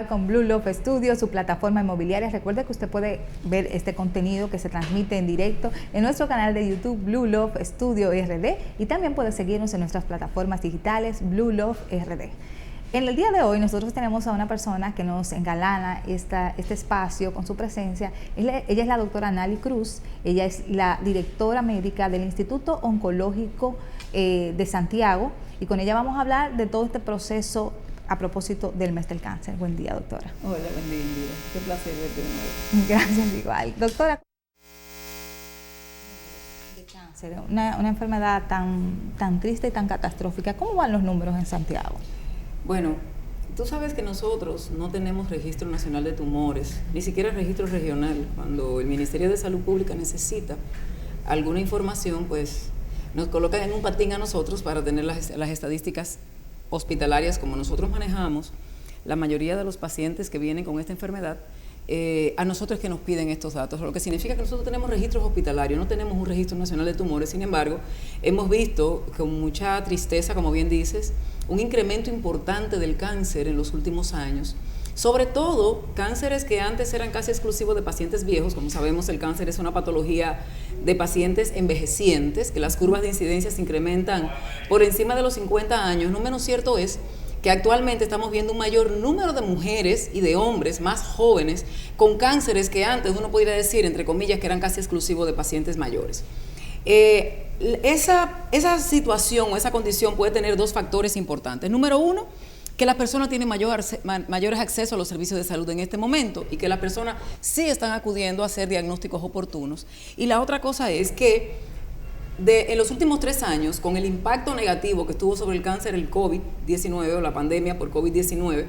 Con Blue Love Studio, su plataforma inmobiliaria. Recuerde que usted puede ver este contenido que se transmite en directo en nuestro canal de YouTube Blue Love Studio RD y también puede seguirnos en nuestras plataformas digitales Blue Love RD. En el día de hoy nosotros tenemos a una persona que nos engalana este espacio con su presencia. Ella es la doctora Nali Cruz. Ella es la directora médica del Instituto Oncológico de Santiago y con ella vamos a hablar de todo este proceso a propósito del mes del cáncer. Buen día, doctora. Hola, buen día, Indira. Qué placer verte de nuevo. Gracias, igual. Doctora, de cáncer, una enfermedad tan triste y tan catastrófica, ¿cómo van los números en Santiago? Bueno, tú sabes que nosotros no tenemos registro nacional de tumores, ni siquiera registro regional. Cuando el Ministerio de Salud Pública necesita alguna información, pues nos colocan en un patín a nosotros para tener las estadísticas hospitalarias como nosotros manejamos. La mayoría de los pacientes que vienen con esta enfermedad, a nosotros es que nos piden estos datos, lo que significa que nosotros tenemos registros hospitalarios, no tenemos un registro nacional de tumores. Sin embargo, hemos visto con mucha tristeza, como bien dices, un incremento importante del cáncer en los últimos años, sobre todo cánceres que antes eran casi exclusivos de pacientes viejos. Como sabemos, el cáncer es una patología de pacientes envejecientes, que las curvas de incidencia se incrementan por encima de los 50 años. No menos cierto es que actualmente estamos viendo un mayor número de mujeres y de hombres más jóvenes con cánceres que antes uno podría decir, entre comillas, que eran casi exclusivos de pacientes mayores. Esa situación o esa condición puede tener dos factores importantes. Número uno, que las personas tienen mayores accesos a los servicios de salud en este momento y que las personas sí están acudiendo a hacer diagnósticos oportunos. Y la otra cosa es que en los últimos 3 años, con el impacto negativo que tuvo sobre el cáncer el COVID-19 o la pandemia por COVID-19,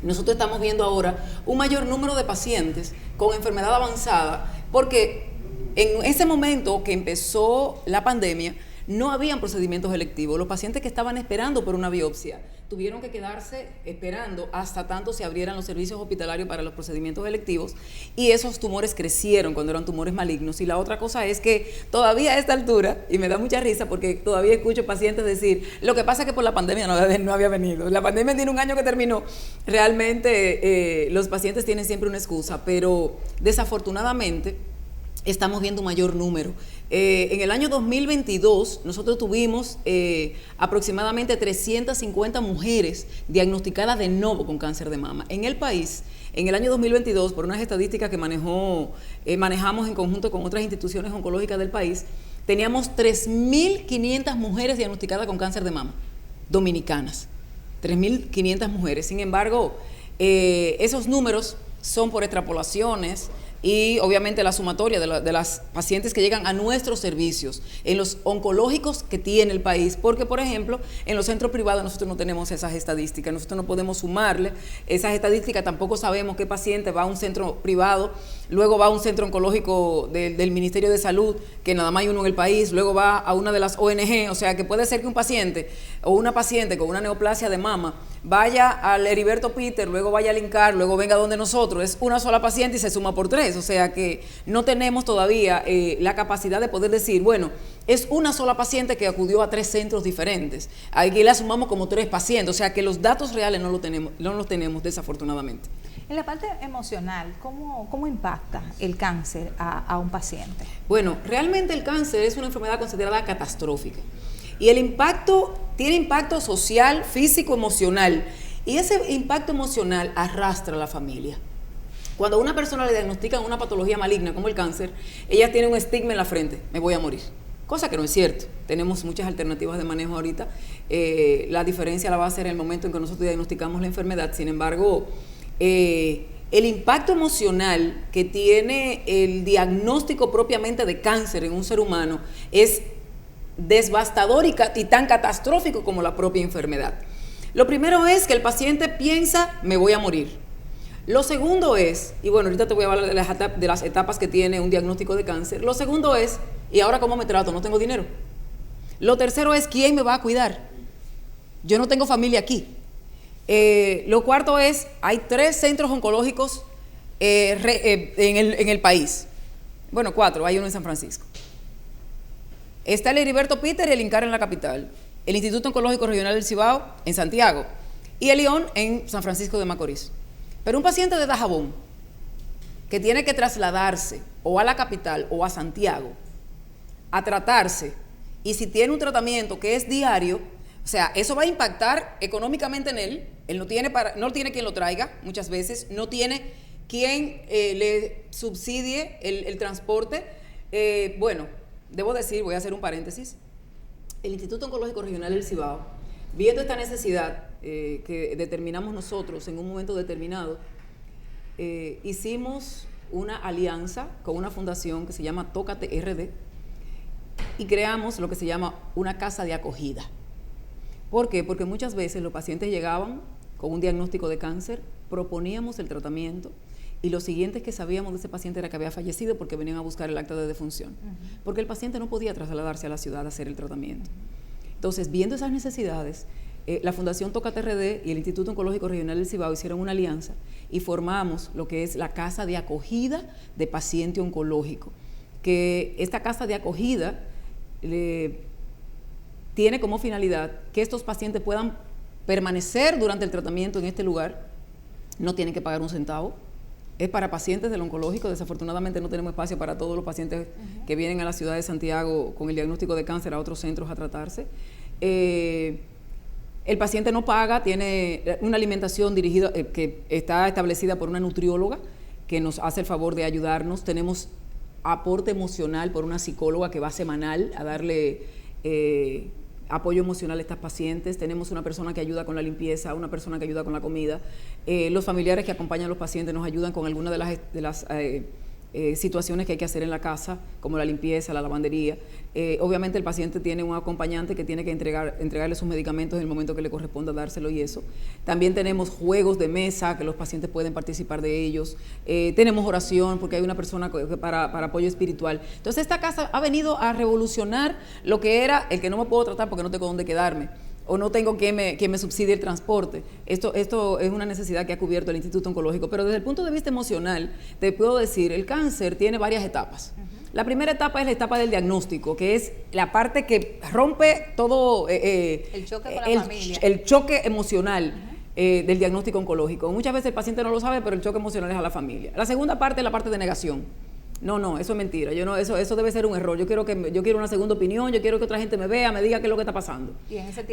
nosotros estamos viendo ahora un mayor número de pacientes con enfermedad avanzada, porque en ese momento que empezó la pandemia no habían procedimientos electivos. Los pacientes que estaban esperando por una biopsia tuvieron que quedarse esperando hasta tanto se abrieran los servicios hospitalarios para los procedimientos electivos, y esos tumores crecieron cuando eran tumores malignos. Y la otra cosa es que todavía a esta altura, y me da mucha risa porque todavía escucho pacientes decir, lo que pasa es que por la pandemia no había venido. La pandemia tiene un año que terminó. Realmente los pacientes tienen siempre una excusa, pero desafortunadamente estamos viendo un mayor número. En el año 2022 nosotros tuvimos aproximadamente 350 mujeres diagnosticadas de nuevo con cáncer de mama. En el país, en el año 2022, por unas estadísticas que manejamos en conjunto con otras instituciones oncológicas del país, teníamos 3.500 mujeres diagnosticadas con cáncer de mama, dominicanas. 3.500 mujeres. Sin embargo, esos números son por extrapolaciones y obviamente la sumatoria de las pacientes que llegan a nuestros servicios, en los oncológicos que tiene el país, porque por ejemplo en los centros privados nosotros no tenemos esas estadísticas, nosotros no podemos sumarle esas estadísticas, tampoco sabemos qué paciente va a un centro privado, luego va a un centro oncológico del Ministerio de Salud, que nada más hay uno en el país, luego va a una de las ONG, o sea que puede ser que un paciente o una paciente con una neoplasia de mama vaya al Heriberto Peter, luego vaya al INCAR, luego venga donde nosotros, es una sola paciente y se suma por 3, o sea que no tenemos todavía la capacidad de poder decir, bueno, es una sola paciente que acudió a 3 centros diferentes, aquí la sumamos como 3 pacientes, o sea que los datos reales no los tenemos desafortunadamente. En la parte emocional, ¿cómo impacta el cáncer a un paciente? Bueno, realmente el cáncer es una enfermedad considerada catastrófica. Y el impacto tiene impacto social, físico, emocional. Y ese impacto emocional arrastra a la familia. Cuando a una persona le diagnostican una patología maligna como el cáncer, ella tiene un estigma en la frente, me voy a morir. Cosa que no es cierto. Tenemos muchas alternativas de manejo ahorita. La diferencia la va a hacer en el momento en que nosotros diagnosticamos la enfermedad. Sin embargo, el impacto emocional que tiene el diagnóstico propiamente de cáncer en un ser humano es devastador y tan catastrófico como la propia enfermedad. Lo primero es que el paciente piensa, me voy a morir. Lo segundo es, y bueno, ahorita te voy a hablar de las etapas que tiene un diagnóstico de cáncer. Lo segundo es, ¿y ahora cómo me trato? No tengo dinero. Lo tercero es, ¿quién me va a cuidar? Yo no tengo familia aquí. Lo cuarto es, hay 3 centros oncológicos en el país. Bueno, 4, hay uno en San Francisco. Está el Heriberto Peter y el INCAR en la capital, el Instituto Oncológico Regional del Cibao en Santiago y el ION en San Francisco de Macorís. Pero un paciente de Dajabón que tiene que trasladarse o a la capital o a Santiago a tratarse, y si tiene un tratamiento que es diario, o sea, eso va a impactar económicamente en él. Él no tiene quien lo traiga muchas veces, no tiene quien le subsidie el transporte. Bueno, debo decir, voy a hacer un paréntesis, el Instituto Oncológico Regional del Cibao, viendo esta necesidad que determinamos nosotros en un momento determinado, hicimos una alianza con una fundación que se llama Tócate RD y creamos lo que se llama una casa de acogida. ¿Por qué? Porque muchas veces los pacientes llegaban con un diagnóstico de cáncer, proponíamos el tratamiento y lo siguiente que sabíamos de ese paciente era que había fallecido porque venían a buscar el acta de defunción, porque el paciente no podía trasladarse a la ciudad a hacer el tratamiento. Entonces, viendo esas necesidades, la Fundación Tócate RD y el Instituto Oncológico Regional del Cibao hicieron una alianza y formamos lo que es la Casa de Acogida de Paciente Oncológico, que esta casa de acogida tiene como finalidad que estos pacientes puedan permanecer durante el tratamiento en este lugar, no tienen que pagar un centavo, es para pacientes del oncológico. Desafortunadamente no tenemos espacio para todos los pacientes que vienen a la ciudad de Santiago con el diagnóstico de cáncer a otros centros a tratarse. El paciente no paga, tiene una alimentación dirigida, que está establecida por una nutrióloga que nos hace el favor de ayudarnos. Tenemos aporte emocional por una psicóloga que va semanal a darle apoyo emocional a estas pacientes. Tenemos una persona que ayuda con la limpieza, una persona que ayuda con la comida. Los familiares que acompañan a los pacientes nos ayudan con algunas de las situaciones que hay que hacer en la casa, como la limpieza, la lavandería. Obviamente el paciente tiene un acompañante que tiene que entregarle sus medicamentos en el momento que le corresponda dárselo y eso. También tenemos juegos de mesa que los pacientes pueden participar de ellos. Tenemos oración porque hay una persona para apoyo espiritual. Entonces esta casa ha venido a revolucionar lo que era el que no me puedo tratar porque no tengo dónde quedarme, o no tengo quien me subsidie el transporte. Esto es una necesidad que ha cubierto el Instituto Oncológico. Pero desde el punto de vista emocional, te puedo decir, el cáncer tiene varias etapas. La primera etapa es la etapa del diagnóstico, que es la parte que rompe todo el choque con la familia. El choque emocional del diagnóstico oncológico. Muchas veces el paciente no lo sabe, pero el choque emocional es a la familia. La segunda parte es la parte de negación. No, eso es mentira. Eso debe ser un error. Yo quiero una segunda opinión, yo quiero que otra gente me vea, me diga qué es lo que está pasando. Y en ese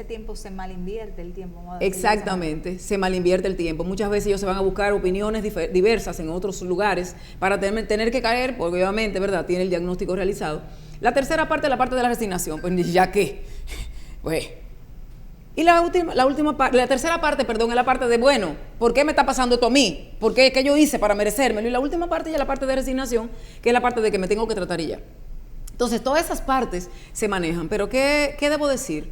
tiempo se malinvierte el tiempo. Exactamente, se malinvierte el tiempo. Muchas veces ellos se van a buscar opiniones diversas en otros lugares para tener que caer, porque obviamente, ¿verdad?, tiene el diagnóstico realizado. La tercera parte es la parte de la resignación. Pues ya qué. Pues. Y la tercera parte, es la parte de, bueno, ¿por qué me está pasando esto a mí? ¿Por qué? ¿Qué yo hice para merecérmelo? Y la última parte ya es la parte de resignación, que es la parte de que me tengo que tratar y ya. Entonces, todas esas partes se manejan. Pero, ¿qué debo decir?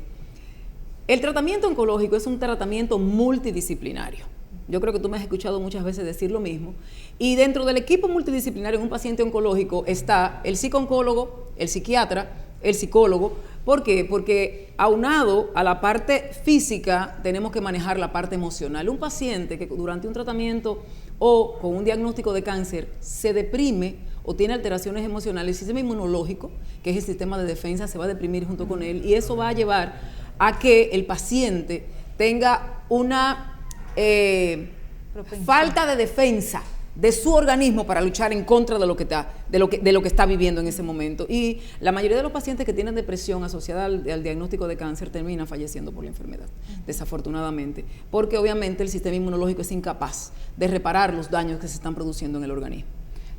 El tratamiento oncológico es un tratamiento multidisciplinario. Yo creo que tú me has escuchado muchas veces decir lo mismo. Y dentro del equipo multidisciplinario en un paciente oncológico está el psicooncólogo, el psiquiatra, el psicólogo. ¿Por qué? Porque aunado a la parte física tenemos que manejar la parte emocional. Un paciente que durante un tratamiento o con un diagnóstico de cáncer se deprime o tiene alteraciones emocionales, el sistema inmunológico, que es el sistema de defensa, se va a deprimir junto con él, y eso va a llevar a que el paciente tenga una falta de defensa de su organismo para luchar en contra de lo que está viviendo en ese momento. Y la mayoría de los pacientes que tienen depresión asociada al diagnóstico de cáncer terminan falleciendo por la enfermedad, desafortunadamente, porque obviamente el sistema inmunológico es incapaz de reparar los daños que se están produciendo en el organismo.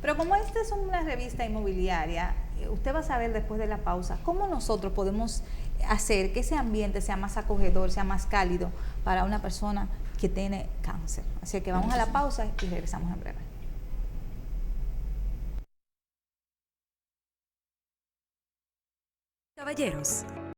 Pero como esta es una revista inmobiliaria, usted va a saber después de la pausa cómo nosotros podemos hacer que ese ambiente sea más acogedor, sea más cálido para una persona que tiene cáncer. Así que vamos a la pausa y regresamos en breve. Caballeros,